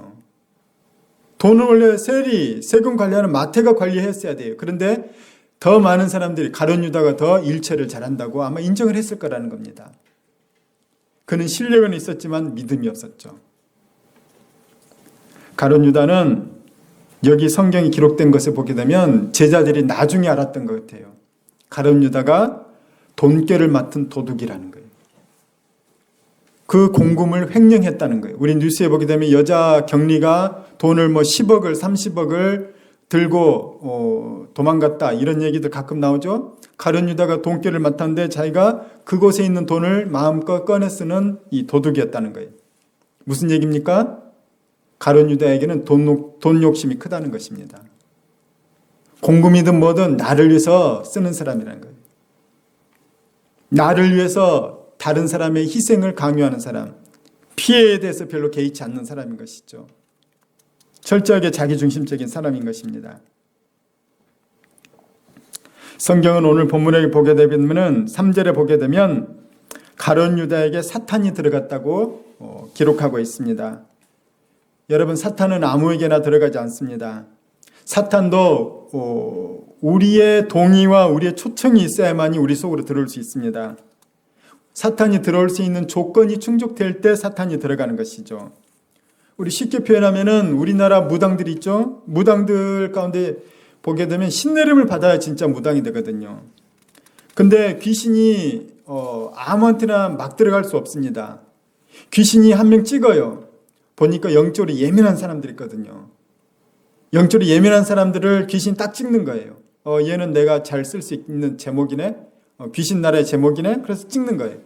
돈은 원래 세금 관리하는 마태가 관리했어야 돼요. 그런데 더 많은 사람들이 가룟 유다가 더 일처리를 잘한다고 아마 인정을 했을 거라는 겁니다. 그는 실력은 있었지만 믿음이 없었죠. 가룟 유다는 여기 성경이 기록된 것을 보게 되면 제자들이 나중에 알았던 것 같아요. 가룟 유다가 돈꾀를 맡은 도둑이라는 거예요. 그 공금을 횡령했다는 거예요. 우리 뉴스에 보게 되면 여자 경리가 돈을 10억을 30억을 들고 도망갔다 이런 얘기들 가끔 나오죠. 가룟 유다가 돈꾀를 맡았는데 자기가 그곳에 있는 돈을 마음껏 꺼내 쓰는 이 도둑이었다는 거예요. 무슨 얘기입니까? 가룟 유다에게는 돈 욕심이 크다는 것입니다. 공금이든 뭐든 나를 위해서 쓰는 사람이라는 거예요. 나를 위해서 다른 사람의 희생을 강요하는 사람, 피해에 대해서 별로 개의치 않는 사람인 것이죠. 철저하게 자기중심적인 사람인 것입니다. 성경은 오늘 본문에 보게 되면 3절에 보게 되면 가룟 유다에게 사탄이 들어갔다고 기록하고 있습니다. 여러분, 사탄은 아무에게나 들어가지 않습니다. 사탄도 우리의 동의와 우리의 초청이 있어야만이 우리 속으로 들어올 수 있습니다. 사탄이 들어올 수 있는 조건이 충족될 때 사탄이 들어가는 것이죠. 우리 쉽게 표현하면은 우리나라 무당들 있죠? 무당들 가운데 보게 되면 신내림을 받아야 진짜 무당이 되거든요. 근데 귀신이 아무한테나 막 들어갈 수 없습니다. 귀신이 한 명 찍어요. 보니까 영적으로 예민한 사람들이 있거든요. 영적으로 예민한 사람들을 귀신이 딱 찍는 거예요. 얘는 내가 잘 쓸 수 있는 제목이네. 귀신 나라의 제목이네. 그래서 찍는 거예요.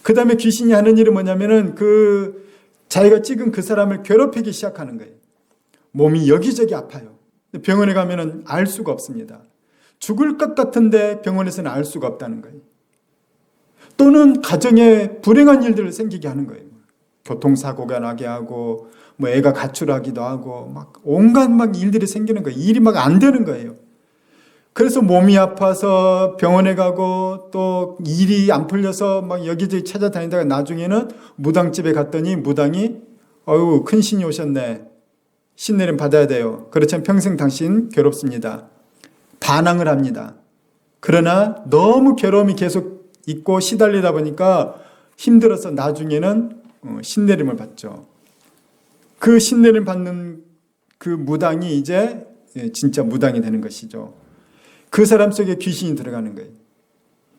그 다음에 귀신이 하는 일은 뭐냐면은 자기가 찍은 그 사람을 괴롭히기 시작하는 거예요. 몸이 여기저기 아파요. 병원에 가면은 알 수가 없습니다. 죽을 것 같은데 병원에서는 알 수가 없다는 거예요. 또는 가정에 불행한 일들을 생기게 하는 거예요. 교통사고가 나게 하고, 애가 가출하기도 하고, 온갖 일들이 생기는 거예요. 일이 안 되는 거예요. 그래서 몸이 아파서 병원에 가고, 또 일이 안 풀려서 여기저기 찾아다니다가 나중에는 무당집에 갔더니 무당이, 큰 신이 오셨네. 신내림 받아야 돼요. 그렇지만 평생 당신 괴롭습니다. 반항을 합니다. 그러나 너무 괴로움이 계속 있고 시달리다 보니까 힘들어서 나중에는 신내림을 받죠. 그 신내림 받는 그 무당이 이제 진짜 무당이 되는 것이죠. 그 사람 속에 귀신이 들어가는 거예요.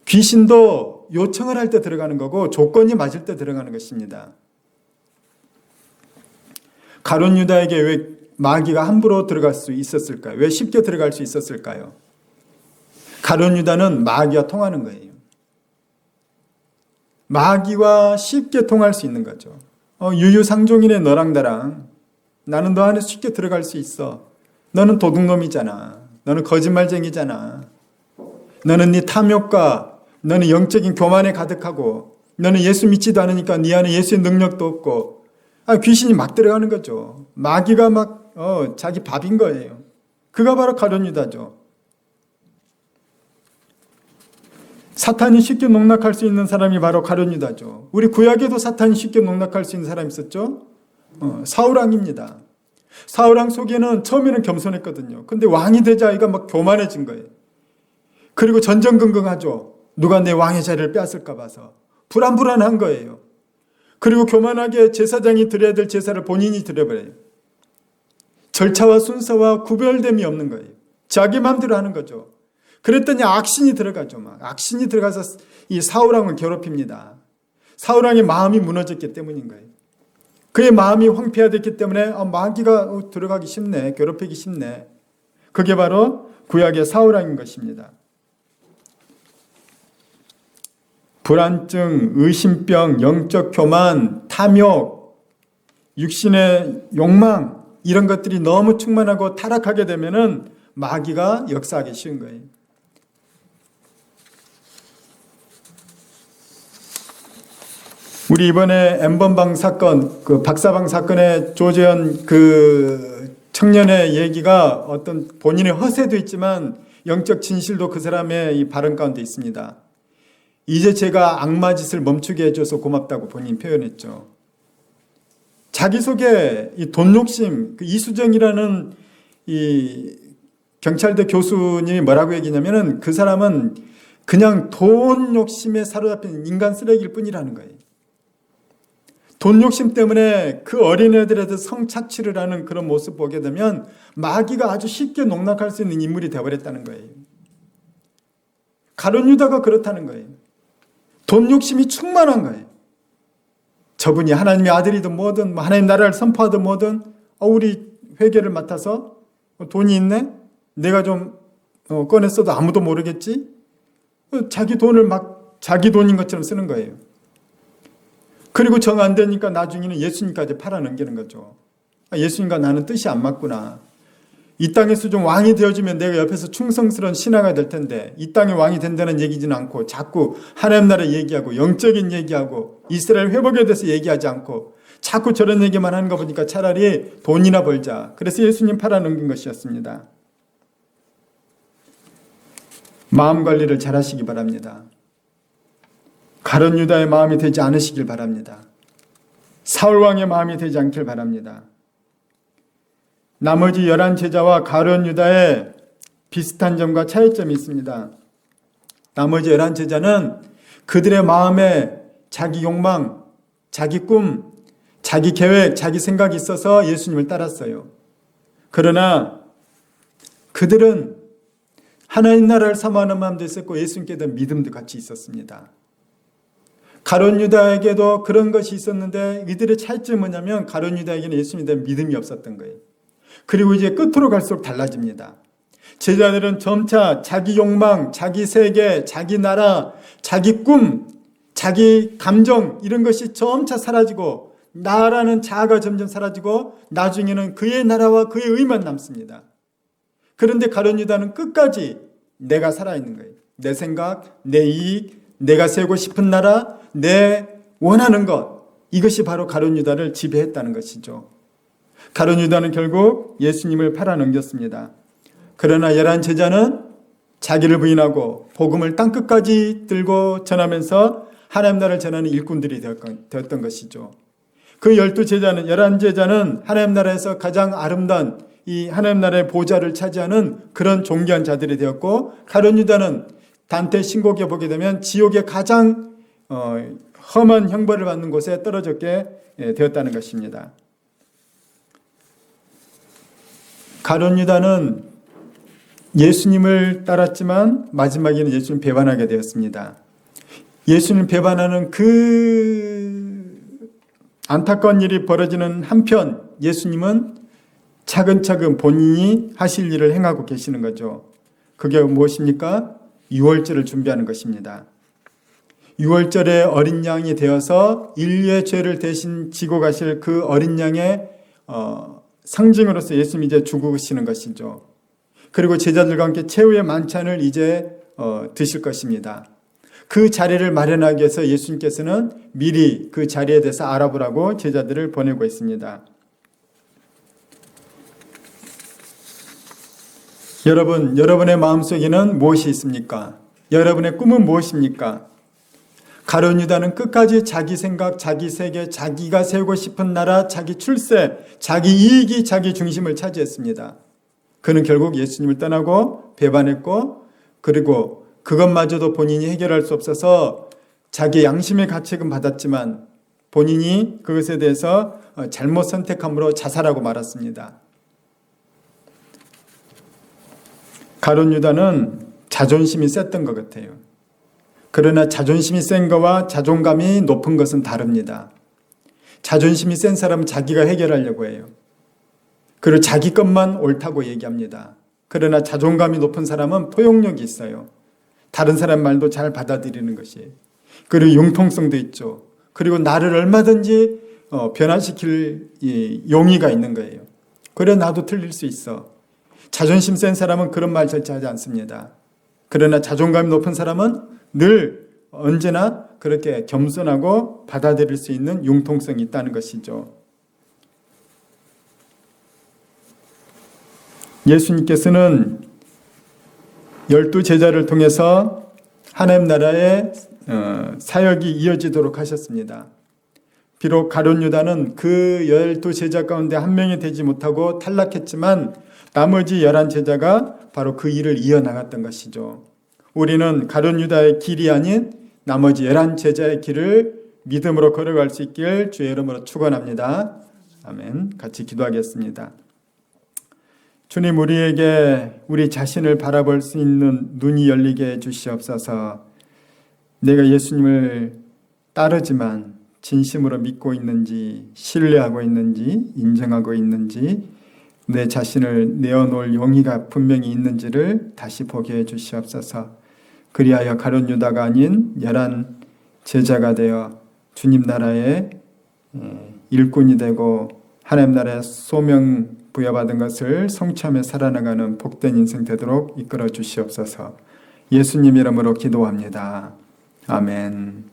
귀신도 요청을 할 때 들어가는 거고 조건이 맞을 때 들어가는 것입니다. 가룟 유다에게 왜 마귀가 함부로 들어갈 수 있었을까요? 왜 쉽게 들어갈 수 있었을까요? 가룟 유다는 마귀와 통하는 거예요. 마귀와 쉽게 통할 수 있는 거죠. 유유상종이네 너랑 나랑. 나는 너 안에 쉽게 들어갈 수 있어. 너는 도둑놈이잖아. 너는 거짓말쟁이잖아. 너는 네 탐욕과 너는 영적인 교만에 가득하고 너는 예수 믿지도 않으니까 네 안에 예수의 능력도 없고 귀신이 막 들어가는 거죠. 마귀가 자기 밥인 거예요. 그가 바로 가룟 유다죠. 사탄이 쉽게 농락할 수 있는 사람이 바로 가룟 유다죠. 우리 구약에도 사탄이 쉽게 농락할 수 있는 사람이 있었죠. 사울왕입니다. 사울왕 속에는 처음에는 겸손했거든요. 근데 왕이 되자 아이가 막 교만해진 거예요. 그리고 전전긍긍하죠. 누가 내 왕의 자리를 뺏을까 봐서 불안불안한 거예요. 그리고 교만하게 제사장이 드려야 될 제사를 본인이 드려버려요. 절차와 순서와 구별됨이 없는 거예요. 자기 마음대로 하는 거죠. 그랬더니 악신이 들어가죠. 막 악신이 들어가서 이 사울왕을 괴롭힙니다. 사울왕의 마음이 무너졌기 때문인 거예요. 그의 마음이 황폐화됐기 때문에 마귀가 들어가기 쉽네, 괴롭히기 쉽네. 그게 바로 구약의 사울왕인 것입니다. 불안증, 의심병, 영적 교만, 탐욕, 육신의 욕망 이런 것들이 너무 충만하고 타락하게 되면은 마귀가 역사하기 쉬운 거예요. 우리 이번에 N번방 사건, 그 박사방 사건의 조재현 그 청년의 얘기가 어떤 본인의 허세도 있지만 영적 진실도 그 사람의 이 발언 가운데 있습니다. 이제 제가 악마 짓을 멈추게 해줘서 고맙다고 본인 표현했죠. 자기 속에 이 돈 욕심, 그 이수정이라는 이 경찰대 교수님이 뭐라고 얘기냐면은 그 사람은 그냥 돈 욕심에 사로잡힌 인간 쓰레기일 뿐이라는 거예요. 돈 욕심 때문에 그 어린애들한테 성착취를 하는 그런 모습 보게 되면 마귀가 아주 쉽게 농락할 수 있는 인물이 되어버렸다는 거예요. 가룟 유다가 그렇다는 거예요. 돈 욕심이 충만한 거예요. 저분이 하나님의 아들이든 뭐든 하나님 나라를 선포하든 뭐든 우리 회계를 맡아서 돈이 있네? 내가 좀 꺼냈어도 아무도 모르겠지? 자기 돈을 막 자기 돈인 것처럼 쓰는 거예요. 그리고 정 안 되니까 나중에는 예수님까지 팔아넘기는 거죠. 예수님과 나는 뜻이 안 맞구나. 이 땅에서 좀 왕이 되어주면 내가 옆에서 충성스러운 신하가 될 텐데 이 땅에 왕이 된다는 얘기지는 않고 자꾸 하나님 나라 얘기하고 영적인 얘기하고 이스라엘 회복에 대해서 얘기하지 않고 자꾸 저런 얘기만 하는 거 보니까 차라리 돈이나 벌자. 그래서 예수님 팔아넘긴 것이었습니다. 마음 관리를 잘 하시기 바랍니다. 가룟 유다의 마음이 되지 않으시길 바랍니다. 사울왕의 마음이 되지 않길 바랍니다. 나머지 11제자와 가룟 유다의 비슷한 점과 차이점이 있습니다. 나머지 11제자는 그들의 마음에 자기 욕망, 자기 꿈, 자기 계획, 자기 생각이 있어서 예수님을 따랐어요. 그러나 그들은 하나님 나라를 사모하는 마음도 있었고 예수님께 대한 믿음도 같이 있었습니다. 가룟 유다에게도 그런 것이 있었는데 이들의 차이점은 뭐냐면 가룟 유다에게는 예수님에 대한 믿음이 없었던 거예요. 그리고 이제 끝으로 갈수록 달라집니다. 제자들은 점차 자기 욕망, 자기 세계, 자기 나라, 자기 꿈, 자기 감정 이런 것이 점차 사라지고 나라는 자아가 점점 사라지고 나중에는 그의 나라와 그의 의만 남습니다. 그런데 가룟 유다는 끝까지 내가 살아있는 거예요. 내 생각, 내 이익, 내가 세우고 싶은 나라, 내 원하는 것 이것이 바로 가룟 유다를 지배했다는 것이죠. 가룟 유다는 결국 예수님을 팔아넘겼습니다. 그러나 11제자는 자기를 부인하고 복음을 땅끝까지 들고 전하면서 하나님 나라를 전하는 일꾼들이 되었던 것이죠. 그 12제자는 11제자는 하나님 나라에서 가장 아름다운 이 하나님 나라의 보좌를 차지하는 그런 존귀한 자들이 되었고 가룟 유다는 단테 신곡에 보게 되면 지옥의 가장 험한 형벌을 받는 곳에 떨어졌게 되었다는 것입니다. 가룟 유다는 예수님을 따랐지만 마지막에는 예수님 배반하게 되었습니다. 예수님 배반하는 그 안타까운 일이 벌어지는 한편 예수님은 차근차근 본인이 하실 일을 행하고 계시는 거죠. 그게 무엇입니까? 유월절을 준비하는 것입니다. 유월절에 어린 양이 되어서 인류의 죄를 대신 지고 가실 그 어린 양의 상징으로서 예수님이 이제 죽으시는 것이죠. 그리고 제자들과 함께 최후의 만찬을 이제 드실 것입니다. 그 자리를 마련하기 위해서 예수님께서는 미리 그 자리에 대해서 알아보라고 제자들을 보내고 있습니다. 여러분, 여러분의 마음속에는 무엇이 있습니까? 여러분의 꿈은 무엇입니까? 가룟 유다는 끝까지 자기 생각, 자기 세계, 자기가 세우고 싶은 나라, 자기 출세, 자기 이익이 자기 중심을 차지했습니다. 그는 결국 예수님을 떠나고 배반했고, 그리고 그것마저도 본인이 해결할 수 없어서 자기 양심의 가책은 받았지만 본인이 그것에 대해서 잘못 선택함으로 자살하고 말았습니다. 가룟 유다는 자존심이 셌던 것 같아요. 그러나 자존심이 센 거와 자존감이 높은 것은 다릅니다. 자존심이 센 사람은 자기가 해결하려고 해요. 그리고 자기 것만 옳다고 얘기합니다. 그러나 자존감이 높은 사람은 포용력이 있어요. 다른 사람 말도 잘 받아들이는 것이. 그리고 융통성도 있죠. 그리고 나를 얼마든지 변화시킬 용의가 있는 거예요. 그래 나도 틀릴 수 있어. 자존심 센 사람은 그런 말 절대 하지 않습니다. 그러나 자존감이 높은 사람은 늘 언제나 그렇게 겸손하고 받아들일 수 있는 융통성이 있다는 것이죠. 예수님께서는 12제자를 통해서 하나님 나라의 사역이 이어지도록 하셨습니다. 비록 가룟 유다는 그 12제자 가운데 한 명이 되지 못하고 탈락했지만 나머지 11제자가 바로 그 일을 이어나갔던 것이죠. 우리는 가룟 유다의 길이 아닌 나머지 11제자의 길을 믿음으로 걸어갈 수 있길 주의 이름으로 축원합니다. 아멘. 같이 기도하겠습니다. 주님, 우리에게 우리 자신을 바라볼 수 있는 눈이 열리게 해 주시옵소서. 내가 예수님을 따르지만 진심으로 믿고 있는지, 신뢰하고 있는지, 인정하고 있는지, 내 자신을 내어놓을 용의가 분명히 있는지를 다시 보게 해 주시옵소서. 그리하여 가룟 유다가 아닌 11제자가 되어 주님 나라의 일꾼이 되고 하나님 나라의 소명 부여받은 것을 성취하며 살아나가는 복된 인생 되도록 이끌어 주시옵소서. 예수님 이름으로 기도합니다. 아멘.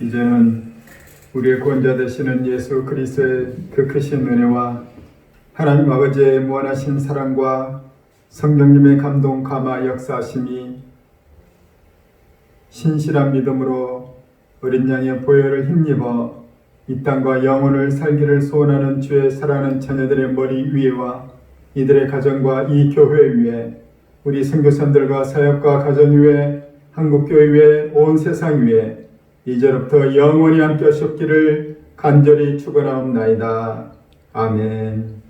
이제는 우리의 구원자 되시는 예수 그리스도의 그 크신 은혜와 하나님 아버지의 무한하신 사랑과 성령님의 감동 감화 역사하심이 신실한 믿음으로 어린 양의 보혈을 힘입어 이 땅과 영혼을 살기를 소원하는 주의 사랑하는 자녀들의 머리 위에와 이들의 가정과 이 교회 위에 우리 선교사들과 사역과 가정 위에 한국교회 위에 온 세상 위에 이제부터 영원히 함께 하셨기를 간절히 축원하옵나이다. 아멘.